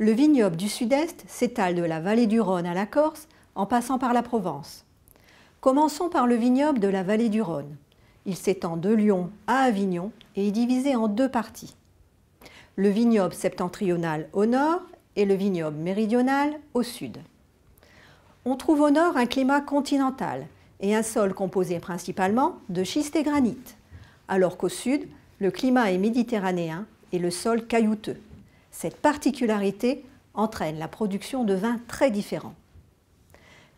Le vignoble du Sud-Est s'étale de la vallée du Rhône à la Corse, en passant par la Provence. Commençons par le vignoble de la vallée du Rhône. Il s'étend de Lyon à Avignon et est divisé en deux parties. Le vignoble septentrional au nord et le vignoble méridional au sud. On trouve au nord un climat continental et un sol composé principalement de schiste et granit, alors qu'au sud, le climat est méditerranéen et le sol caillouteux. Cette particularité entraîne la production de vins très différents.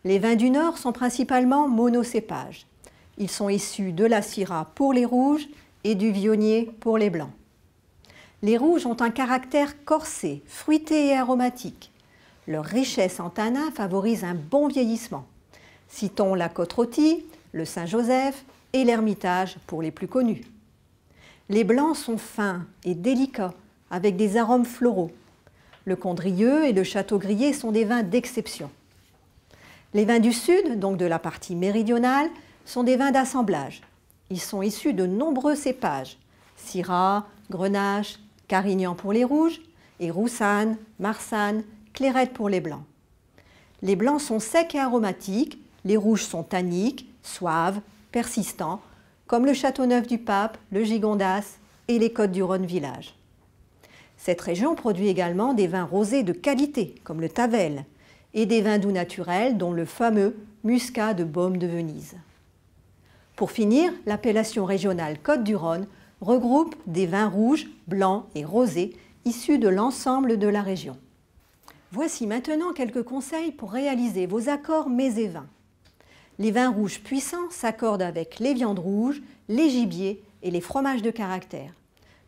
Les vins du Nord sont principalement monocépages. Ils sont issus de la Syrah pour les rouges et du Viognier pour les blancs. Les rouges ont un caractère corsé, fruité et aromatique. Leur richesse en tanins favorise un bon vieillissement. Citons la Côte-Rôtie, le Saint-Joseph et l'Hermitage pour les plus connus. Les blancs sont fins et délicats, avec des arômes floraux. Le Condrieu et le Château-Grier sont des vins d'exception. Les vins du Sud, donc de la partie méridionale, sont des vins d'assemblage. Ils sont issus de nombreux cépages, Syrah, Grenache, Carignan pour les rouges, et Roussanne, Marsanne, Clairette pour les blancs. Les blancs sont secs et aromatiques, les rouges sont tanniques, suaves, persistants, comme le Châteauneuf-du-Pape, le Gigondas et les Côtes-du-Rhône village. Cette région produit également des vins rosés de qualité, comme le Tavel, et des vins doux naturels, dont le fameux Muscat de Baume de Venise. Pour finir, l'appellation régionale Côtes-du-Rhône regroupe des vins rouges, blancs et rosés issus de l'ensemble de la région. Voici maintenant quelques conseils pour réaliser vos accords mets et vins. Les vins rouges puissants s'accordent avec les viandes rouges, les gibiers et les fromages de caractère.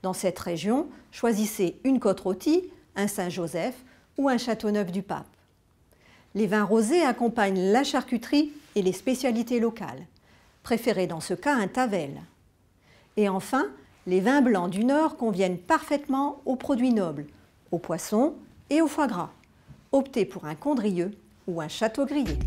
Dans cette région, choisissez une Côte-Rôtie, un Saint-Joseph ou un Châteauneuf-du-Pape. Les vins rosés accompagnent la charcuterie et les spécialités locales. Préférez dans ce cas un Tavel. Et enfin, les vins blancs du Nord conviennent parfaitement aux produits nobles, aux poissons et au foie gras. Optez pour un Condrieu ou un Château-Grier.